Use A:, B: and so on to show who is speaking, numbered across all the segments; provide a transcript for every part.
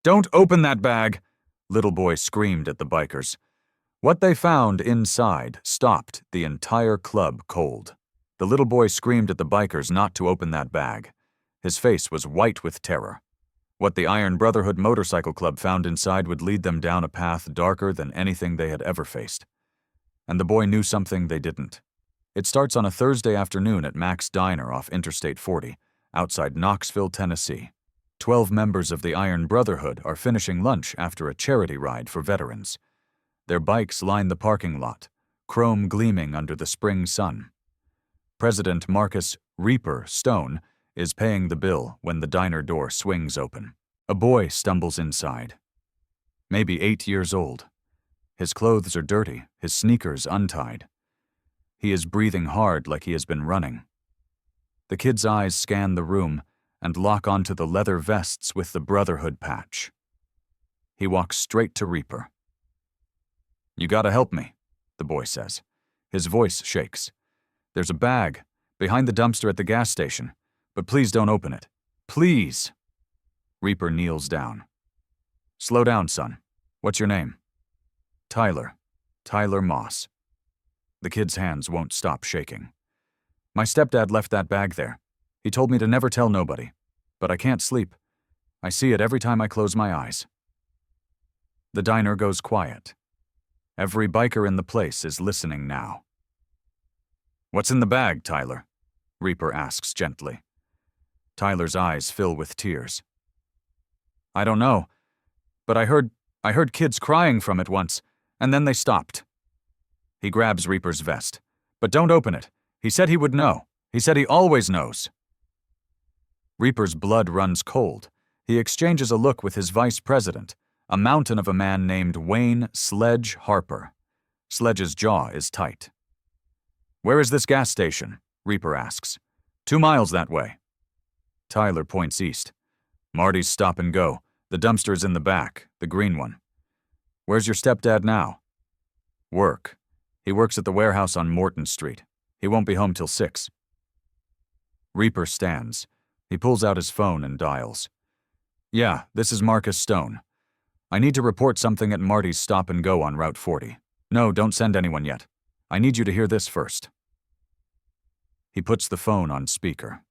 A: "Don't open that bag!" Little Boy screamed at the bikers. What they found inside stopped the entire club cold. The little boy screamed at the bikers not to open that bag. His face was white with terror. What the Iron Brotherhood Motorcycle Club found inside would lead them down a path darker than anything they had ever faced. And the boy knew something they didn't. It starts on a Thursday afternoon at Mac's Diner off Interstate 40, outside Knoxville, Tennessee. 12 members of the Iron Brotherhood are finishing lunch after a charity ride for veterans. Their bikes line the parking lot, chrome gleaming under the spring sun. President Marcus "Reaper" Stone is paying the bill when the diner door swings open. A boy stumbles inside. Maybe 8 years old. His clothes are dirty, his sneakers untied. He is breathing hard like he has been running. The kid's eyes scan the room and lock onto the leather vests with the Brotherhood patch. He walks straight to Reaper. "You gotta help me," the boy says. His voice shakes. "There's a bag behind the dumpster at the gas station, but please don't open it. Please." Reaper kneels down. "Slow down, son. What's your name?" "Tyler. Tyler Moss." The kid's hands won't stop shaking. "My stepdad left that bag there. He told me to never tell nobody, but I can't sleep. I see it every time I close my eyes." The diner goes quiet. Every biker in the place is listening now. "What's in the bag, Tyler?" Reaper asks gently. Tyler's eyes fill with tears. "I don't know, but I heard kids crying from it once, and then they stopped." He grabs Reaper's vest. "But don't open it. He said he would know. He said he always knows." Reaper's blood runs cold. He exchanges a look with his vice president, a mountain of a man named Wayne Sledge Harper. Sledge's jaw is tight. "Where is this gas station?" Reaper asks. 2 miles that way." Tyler points east. "Marty's Stop and Go. The dumpster's in the back, the green one." "Where's your stepdad now?" "Work. He works at the warehouse on Morton Street. He won't be home till 6. Reaper stands. He pulls out his phone and dials. "Yeah, this is Marcus Stone. I need to report something at Marty's Stop and Go on Route 40. No, don't send anyone yet. I need you to hear this first." He puts the phone on speaker.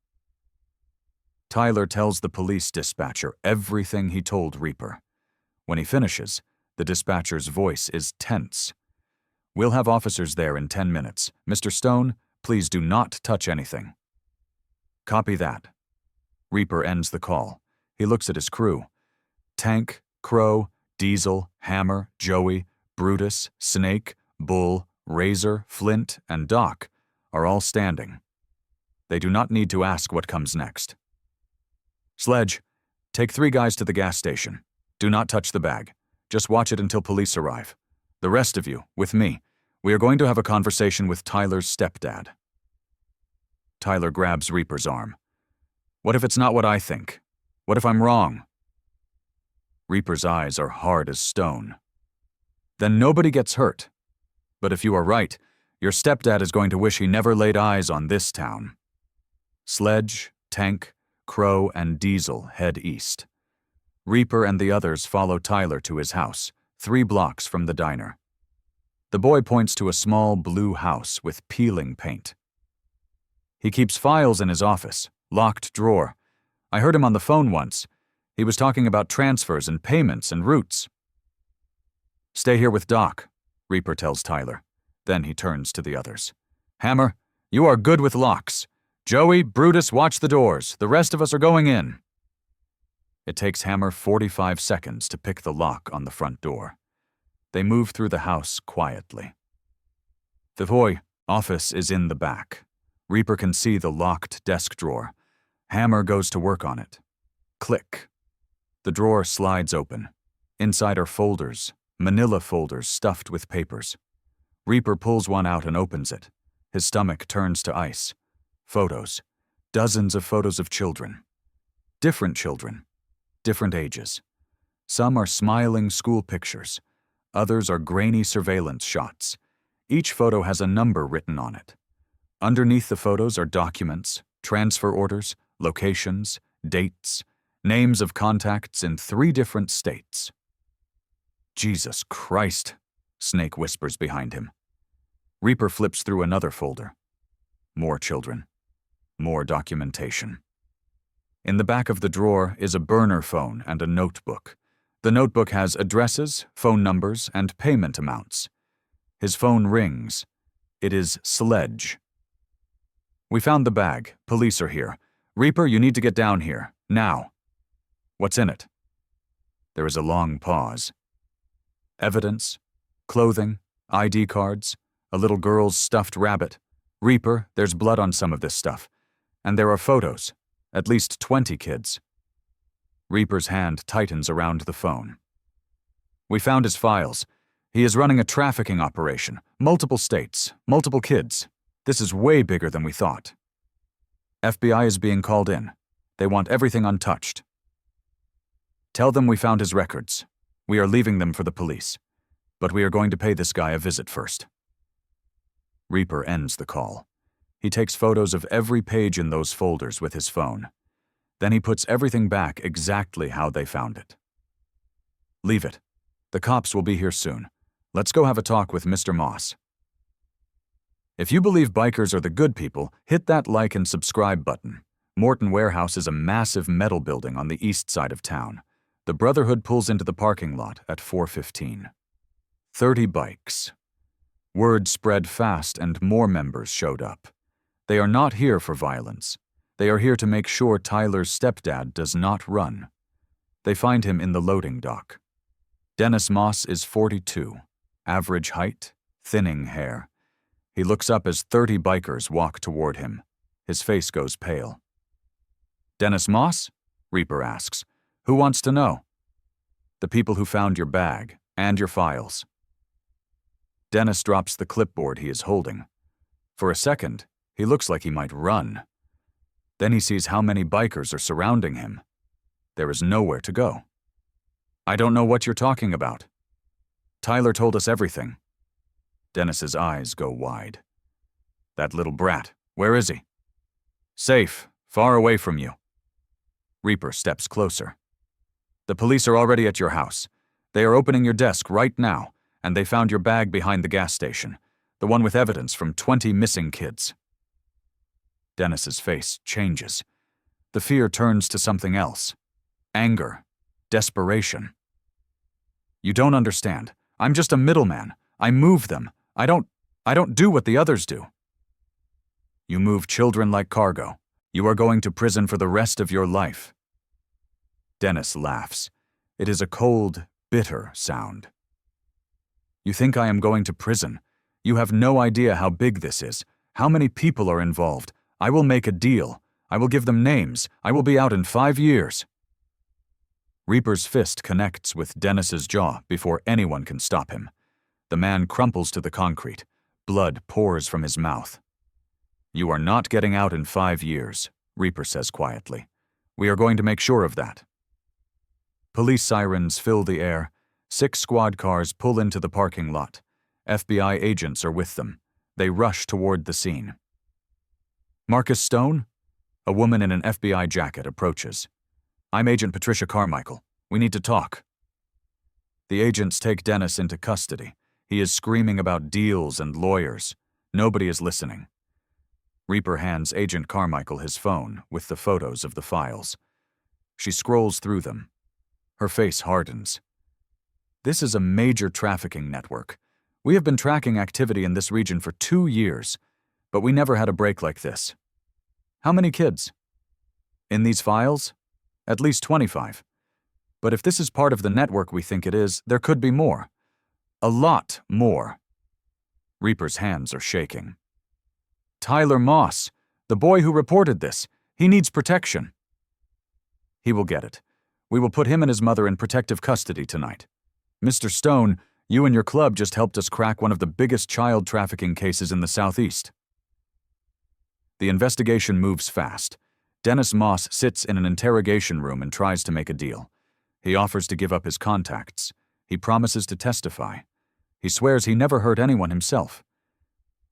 A: Tyler tells the police dispatcher everything he told Reaper. When he finishes, the dispatcher's voice is tense. "We'll have officers there in 10 minutes. Mr. Stone, please do not touch anything." "Copy that." Reaper ends the call. He looks at his crew. Tank, Crow, Diesel, Hammer, Joey, Brutus, Snake, Bull, Razor, Flint, and Doc are all standing. They do not need to ask what comes next. "Sledge, take 3 guys to the gas station. Do not touch the bag. Just watch it until police arrive. The rest of you, with me, we are going to have a conversation with Tyler's stepdad." Tyler grabs Reaper's arm. "What if it's not what I think? What if I'm wrong?" Reaper's eyes are hard as stone. "Then nobody gets hurt. But if you are right, your stepdad is going to wish he never laid eyes on this town." Sledge, Tank, Crow, and Diesel head east. Reaper and the others follow Tyler to his house, 3 blocks from the diner. The boy points to a small blue house with peeling paint. "He keeps files in his office, locked drawer. I heard him on the phone once. He was talking about transfers and payments and routes." "Stay here with Doc," Reaper tells Tyler. Then he turns to the others. "Hammer, you are good with locks. Joey, Brutus, watch the doors. The rest of us are going in." It takes Hammer 45 seconds to pick the lock on the front door. They move through the house quietly. The boy office is in the back. Reaper can see the locked desk drawer. Hammer goes to work on it. Click. The drawer slides open. Inside are folders, manila folders stuffed with papers. Reaper pulls one out and opens it. His stomach turns to ice. Photos. Dozens of photos of children. Different children. Different ages. Some are smiling school pictures. Others are grainy surveillance shots. Each photo has a number written on it. Underneath the photos are documents, transfer orders, locations, dates, Names of contacts in 3 different states. Jesus Christ, Snake whispers behind him. Reaper flips through another folder. More children. More documentation. In the back of the drawer is a burner phone and a notebook. The notebook has addresses, phone numbers, and payment amounts. His phone rings. It is Sledge. We found the bag. Police are here. Reaper, you need to get down here. Now. What's in it? There is a long pause. Evidence, clothing, ID cards, a little girl's stuffed rabbit. Reaper, there's blood on some of this stuff. And there are photos. At least 20 kids. Reaper's hand tightens around the phone. We found his files. He is running a trafficking operation. Multiple states, multiple kids. This is way bigger than we thought. FBI is being called in. They want everything untouched. Tell them we found his records. We are leaving them for the police. But we are going to pay this guy a visit first. Reaper ends the call. He takes photos of every page in those folders with his phone. Then he puts everything back exactly how they found it. Leave it. The cops will be here soon. Let's go have a talk with Mr. Moss. If you believe bikers are the good people, hit that like and subscribe button. Morton Warehouse is a massive metal building on the east side of town. The Brotherhood pulls into the parking lot at 4:15. 30 bikes. Word spread fast and more members showed up. They are not here for violence. They are here to make sure Tyler's stepdad does not run. They find him in the loading dock. Dennis Moss is 42, average height, thinning hair. He looks up as 30 bikers walk toward him. His face goes pale. Dennis Moss? Reaper asks. Who wants to know? The people who found your bag and your files. Dennis drops the clipboard he is holding. For a second, he looks like he might run. Then he sees how many bikers are surrounding him. There is nowhere to go. I don't know what you're talking about. Tyler told us everything. Dennis's eyes go wide. That little brat, where is he? Safe, far away from you. Reaper steps closer. The police are already at your house. They are opening your desk right now, and they found your bag behind the gas station, the one with evidence from 20 missing kids. Dennis's face changes. The fear turns to something else. Anger. Desperation. You don't understand. I'm just a middleman. I move them. I don't do what the others do. You move children like cargo. You are going to prison for the rest of your life. Dennis laughs. It is a cold, bitter sound. You think I am going to prison? You have no idea how big this is, how many people are involved. I will make a deal. I will give them names. I will be out in 5 years. Reaper's fist connects with Dennis's jaw before anyone can stop him. The man crumples to the concrete. Blood pours from his mouth. You are not getting out in 5 years, Reaper says quietly. We are going to make sure of that. Police sirens fill the air. 6 squad cars pull into the parking lot. FBI agents are with them. They rush toward the scene. Marcus Stone? A woman in an FBI jacket approaches. I'm Agent Patricia Carmichael. We need to talk. The agents take Dennis into custody. He is screaming about deals and lawyers. Nobody is listening. Reaper hands Agent Carmichael his phone with the photos of the files. She scrolls through them. Her face hardens. This is a major trafficking network. We have been tracking activity in this region for 2 years, but we never had a break like this. How many kids? In these files? At least 25. But if this is part of the network we think it is, there could be more. A lot more. Reaper's hands are shaking. Tyler Moss, the boy who reported this. He needs protection. He will get it. We will put him and his mother in protective custody tonight. Mr. Stone, you and your club just helped us crack one of the biggest child trafficking cases in the Southeast. The investigation moves fast. Dennis Moss sits in an interrogation room and tries to make a deal. He offers to give up his contacts. He promises to testify. He swears he never hurt anyone himself.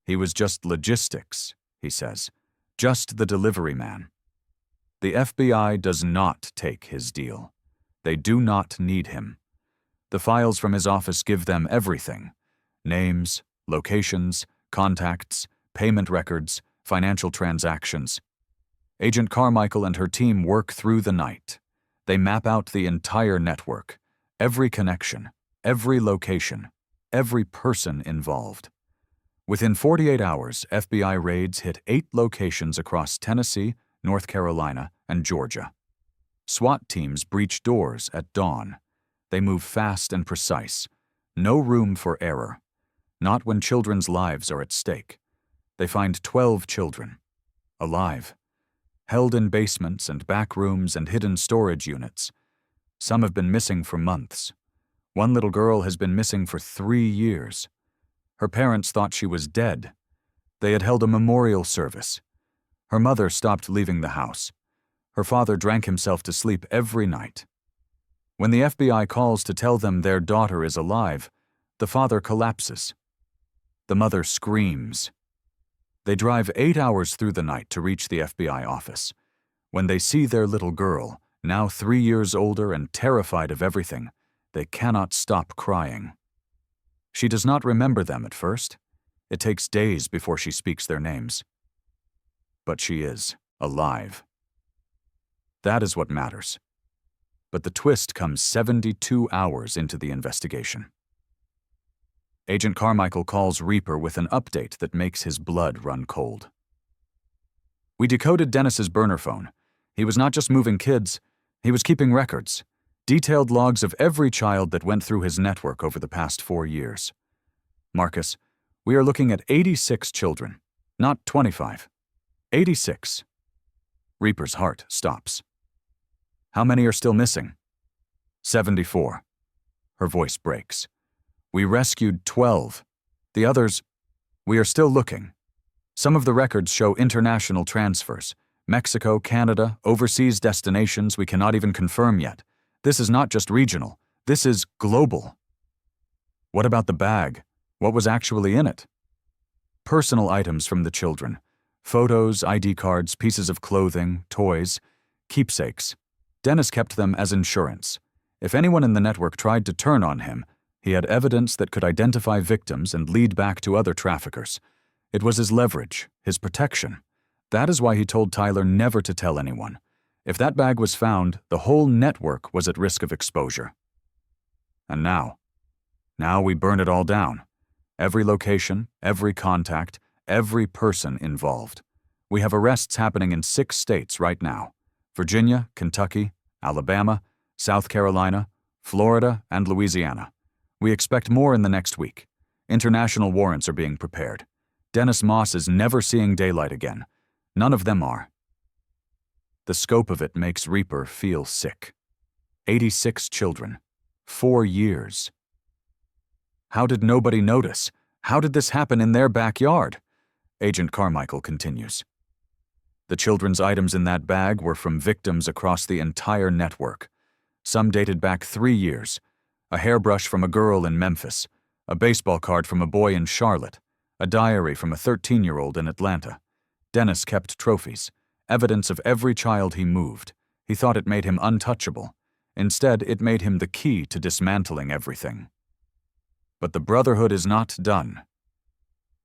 A: He was just logistics, he says. Just the delivery man. The FBI does not take his deal. They do not need him. The files from his office give them everything: names, locations, contacts, payment records, financial transactions. Agent Carmichael and her team work through the night. They map out the entire network, every connection, every location, every person involved. Within 48 hours, FBI raids hit 8 locations across Tennessee, North Carolina, and Georgia. SWAT teams breach doors at dawn. They move fast and precise. No room for error. Not when children's lives are at stake. They find 12 children, alive, held in basements and back rooms and hidden storage units. Some have been missing for months. One little girl has been missing for 3 years. Her parents thought she was dead. They had held a memorial service. Her mother stopped leaving the house. Her father drank himself to sleep every night. When the FBI calls to tell them their daughter is alive, the father collapses. The mother screams. They drive 8 hours through the night to reach the FBI office. When they see their little girl, now 3 years older and terrified of everything, they cannot stop crying. She does not remember them at first. It takes days before she speaks their names. But she is alive. That is what matters. But the twist comes 72 hours into the investigation. Agent Carmichael calls Reaper with an update that makes his blood run cold. We decoded Dennis's burner phone. He was not just moving kids, he was keeping records. Detailed logs of every child that went through his network over the past 4 years. Marcus, we are looking at 86 children, not 25. 86. Reaper's heart stops. How many are still missing? 74. Her voice breaks. We rescued 12. The others, we are still looking. Some of the records show international transfers. Mexico, Canada, overseas destinations we cannot even confirm yet. This is not just regional, this is global. What about the bag? What was actually in it? Personal items from the children. Photos, ID cards, pieces of clothing, toys, keepsakes. Dennis kept them as insurance. If anyone in the network tried to turn on him, he had evidence that could identify victims and lead back to other traffickers. It was his leverage, his protection. That is why he told Tyler never to tell anyone. If that bag was found, the whole network was at risk of exposure. And now we burn it all down. Every location, every contact, every person involved. We have arrests happening in 6 states right now: Virginia, Kentucky, Alabama, South Carolina, Florida, and Louisiana. We expect more in the next week. International warrants are being prepared. Dennis Moss is never seeing daylight again. None of them are. The scope of it makes Reaper feel sick. 86 children. 4 years. How did nobody notice? How did this happen in their backyard? Agent Carmichael continues. The children's items in that bag were from victims across the entire network. Some dated back 3 years. A hairbrush from a girl in Memphis, a baseball card from a boy in Charlotte, a diary from a 13-year-old in Atlanta. Dennis kept trophies, evidence of every child he moved. He thought it made him untouchable. Instead, it made him the key to dismantling everything. But the Brotherhood is not done.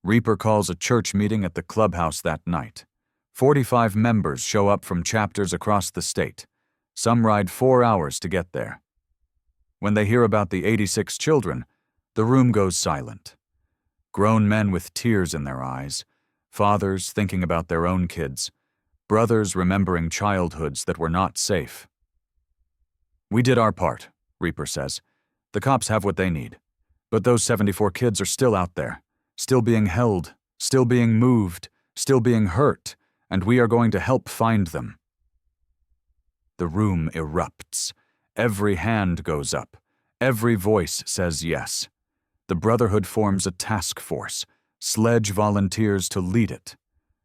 A: Reaper calls a church meeting at the clubhouse that night. 45 members show up from chapters across the state. Some ride 4 hours to get there. When they hear about the 86 children, the room goes silent. Grown men with tears in their eyes, fathers thinking about their own kids, brothers remembering childhoods that were not safe. We did our part, Reaper says. The cops have what they need. But those 74 kids are still out there, still being held, still being moved, still being hurt, and we are going to help find them. The room erupts. Every hand goes up. Every voice says yes. The Brotherhood forms a task force, sledge volunteers to lead it.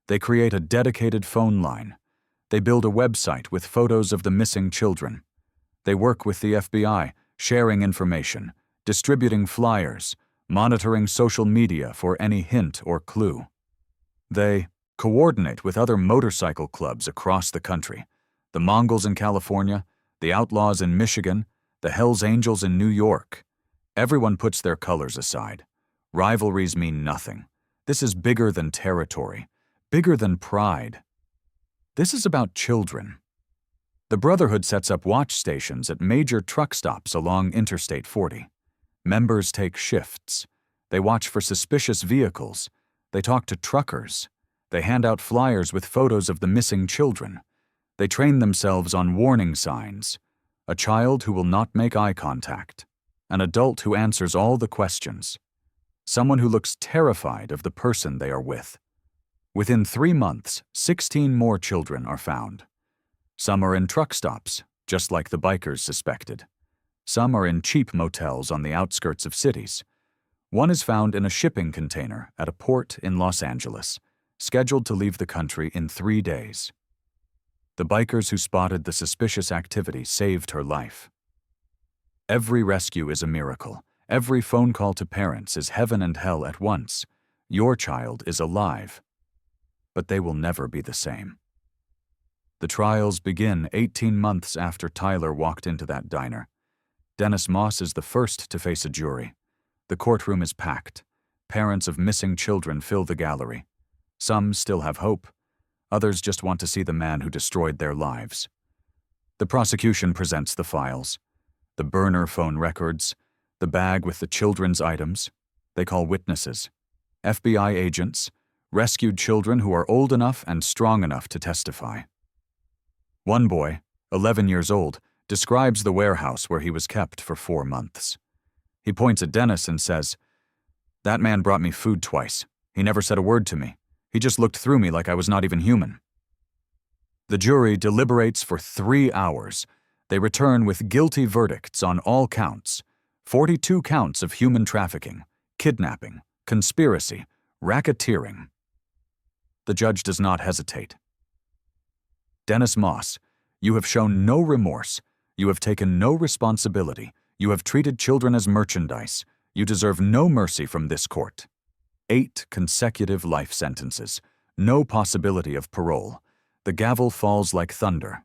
A: They create a dedicated phone line. They build a website with photos of the missing children. They work with the FBI, sharing information, distributing flyers, monitoring social media for any hint or clue. They coordinate with other motorcycle clubs across the country. The Mongols in California, the Outlaws in Michigan, the Hells Angels in New York. Everyone puts their colors aside. Rivalries mean nothing. This is bigger than territory, bigger than pride. This is about children. The Brotherhood sets up watch stations at major truck stops along Interstate 40. Members take shifts. They watch for suspicious vehicles. They talk to truckers. They hand out flyers with photos of the missing children. They train themselves on warning signs. A child who will not make eye contact. An adult who answers all the questions. Someone who looks terrified of the person they are with. Within 3 months, 16 more children are found. Some are in truck stops, just like the bikers suspected. Some are in cheap motels on the outskirts of cities. One is found in a shipping container at a port in Los Angeles, scheduled to leave the country in 3 days. The bikers who spotted the suspicious activity saved her life. Every rescue is a miracle. Every phone call to parents is heaven and hell at once. Your child is alive. But they will never be the same. The trials begin 18 months after Tyler walked into that diner. Dennis Moss is the first to face a jury. The courtroom is packed. Parents of missing children fill the gallery. Some still have hope. Others just want to see the man who destroyed their lives. The prosecution presents the files. The burner phone records. The bag with the children's items. They call witnesses. FBI agents. Rescued children who are old enough and strong enough to testify. One boy, 11 years old, describes the warehouse where he was kept for 4 months. He points at Dennis and says, "That man brought me food twice. He never said a word to me. He just looked through me like I was not even human." The jury deliberates for 3 hours. They return with guilty verdicts on all counts. 42 counts of human trafficking, kidnapping, conspiracy, racketeering. The judge does not hesitate. Dennis Moss, you have shown no remorse. You have taken no responsibility. You have treated children as merchandise. You deserve no mercy from this court. 8 consecutive life sentences. No possibility of parole. The gavel falls like thunder.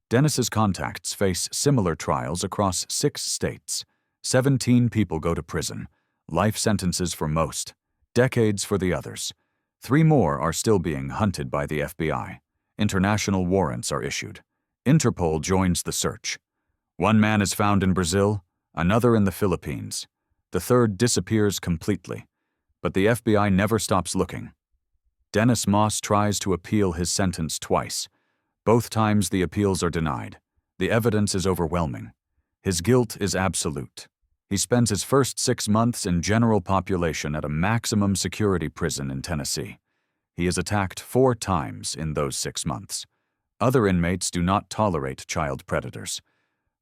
A: Dennis's contacts face similar trials across 6 states. 17 people go to prison. Life sentences for most. Decades for the others. 3 more are still being hunted by the FBI. International warrants are issued. Interpol joins the search. 1 man is found in Brazil, another in the Philippines. The 3rd disappears completely. But the FBI never stops looking. Dennis Moss tries to appeal his sentence twice. Both times the appeals are denied. The evidence is overwhelming. His guilt is absolute. He spends his first 6 months in general population at a maximum security prison in Tennessee. He is attacked 4 times in those 6 months. Other inmates do not tolerate child predators.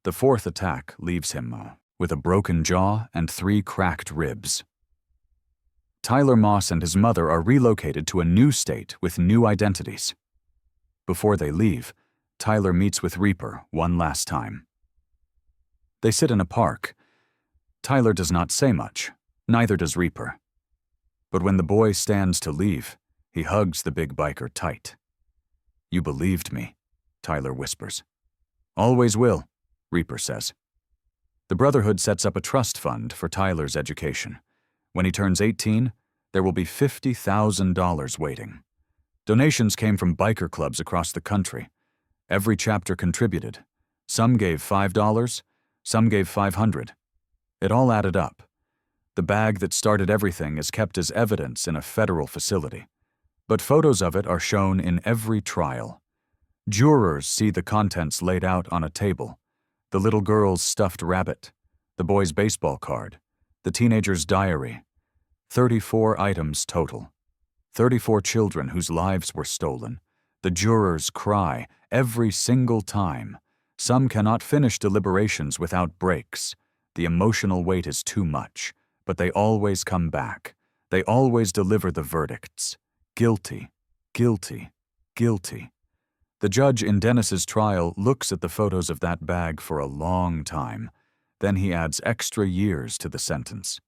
A: The 4th attack leaves him with a broken jaw and 3 cracked ribs. Tyler Moss and his mother are relocated to a new state with new identities. Before they leave, Tyler meets with Reaper one last time. They sit in a park. Tyler does not say much, neither does Reaper. But when the boy stands to leave, he hugs the big biker tight. "You believed me," Tyler whispers. "Always will," Reaper says. The Brotherhood sets up a trust fund for Tyler's education. When he turns 18, there will be $50,000 waiting. Donations came from biker clubs across the country. Every chapter contributed. Some gave $5, some gave $500. It all added up. The bag that started everything is kept as evidence in a federal facility. But photos of it are shown in every trial. Jurors see the contents laid out on a table. The little girl's stuffed rabbit, the boy's baseball card, the teenager's diary. 34 items total. 34 children whose lives were stolen. The jurors cry every single time. Some cannot finish deliberations without breaks. The emotional weight is too much, but they always come back. They always deliver the verdicts. Guilty, guilty, guilty. The judge in Dennis's trial looks at the photos of that bag for a long time. Then he adds extra years to the sentence.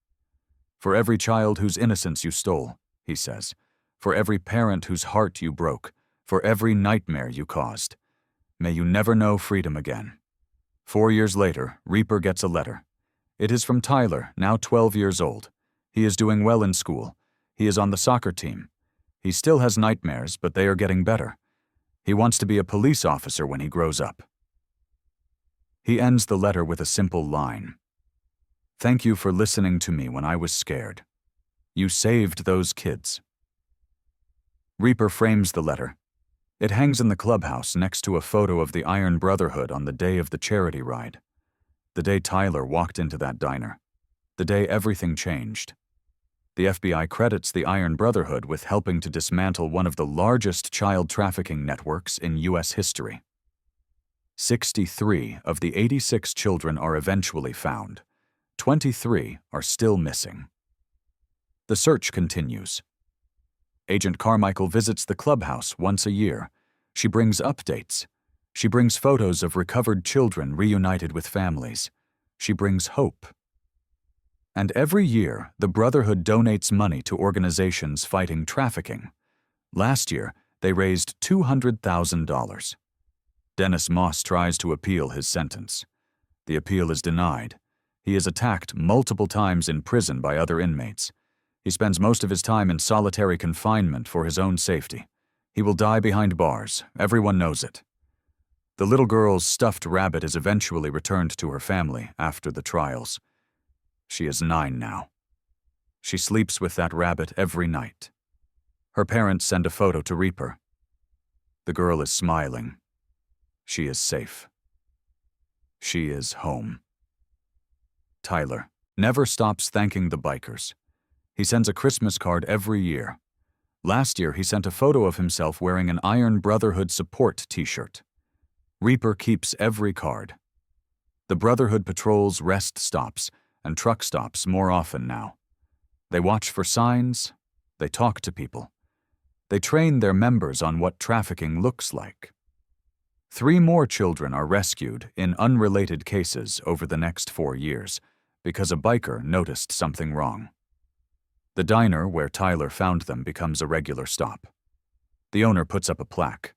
A: "For every child whose innocence you stole," he says. "For every parent whose heart you broke. For every nightmare you caused. May you never know freedom again. 4 years later, Reaper gets a letter. It is from Tyler, now 12 years old. He is doing well in school. He is on the soccer team. He still has nightmares, but they are getting better. He wants to be a police officer when he grows up. He ends the letter with a simple line. Thank you for listening to me when I was scared. You saved those kids. Reaper frames the letter. It hangs in the clubhouse next to a photo of the Iron Brotherhood on the day of the charity ride. The day Tyler walked into that diner. The day everything changed. The FBI credits the Iron Brotherhood with helping to dismantle one of the largest child trafficking networks in U.S. history. 63 of the 86 children are eventually found. 23 are still missing. The search continues. Agent Carmichael visits the clubhouse once a year. She brings updates. She brings photos of recovered children reunited with families. She brings hope. And every year, the Brotherhood donates money to organizations fighting trafficking. Last year, they raised $200,000. Dennis Moss tries to appeal his sentence. The appeal is denied. He is attacked multiple times in prison by other inmates. He spends most of his time in solitary confinement for his own safety. He will die behind bars. Everyone knows it. The little girl's stuffed rabbit is eventually returned to her family after the trials. She is 9 now. She sleeps with that rabbit every night. Her parents send a photo to Reaper. The girl is smiling. She is safe. She is home. Tyler never stops thanking the bikers. He sends a Christmas card every year. Last year, he sent a photo of himself wearing an Iron Brotherhood support t-shirt. Reaper keeps every card. The Brotherhood patrols rest stops and truck stops more often now. They watch for signs. They talk to people. They train their members on what trafficking looks like. 3 more children are rescued in unrelated cases over the next 4 years because a biker noticed something wrong. The diner where Tyler found them becomes a regular stop. The owner puts up a plaque,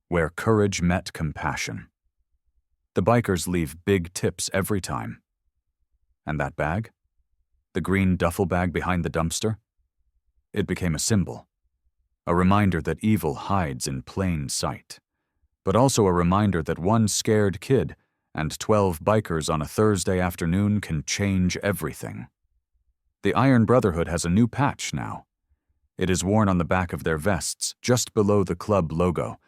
A: where courage met compassion. The bikers leave big tips every time. And that bag? The green duffel bag behind the dumpster? It became a symbol, a reminder that evil hides in plain sight, but also a reminder that one scared kid and 12 bikers on a Thursday afternoon can change everything. The Iron Brotherhood has a new patch now. It is worn on the back of their vests, just below the club logo.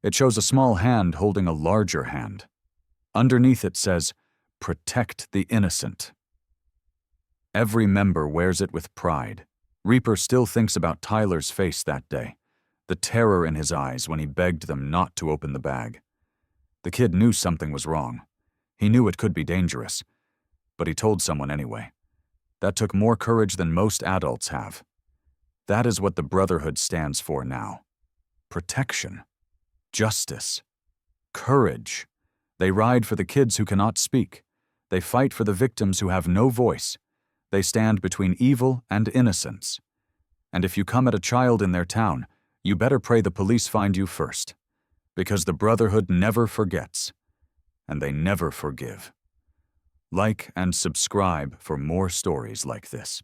A: It shows a small hand holding a larger hand. Underneath it says, "Protect the innocent." Every member wears it with pride. Reaper still thinks about Tyler's face that day, the terror in his eyes when he begged them not to open the bag. The kid knew something was wrong. He knew it could be dangerous, but he told someone anyway. That took more courage than most adults have. That is what the Brotherhood stands for now. Protection. Justice. Courage. They ride for the kids who cannot speak. They fight for the victims who have no voice. They stand between evil and innocence. And if you come at a child in their town, you better pray the police find you first. Because the Brotherhood never forgets. And they never forgive. Like and subscribe for more stories like this.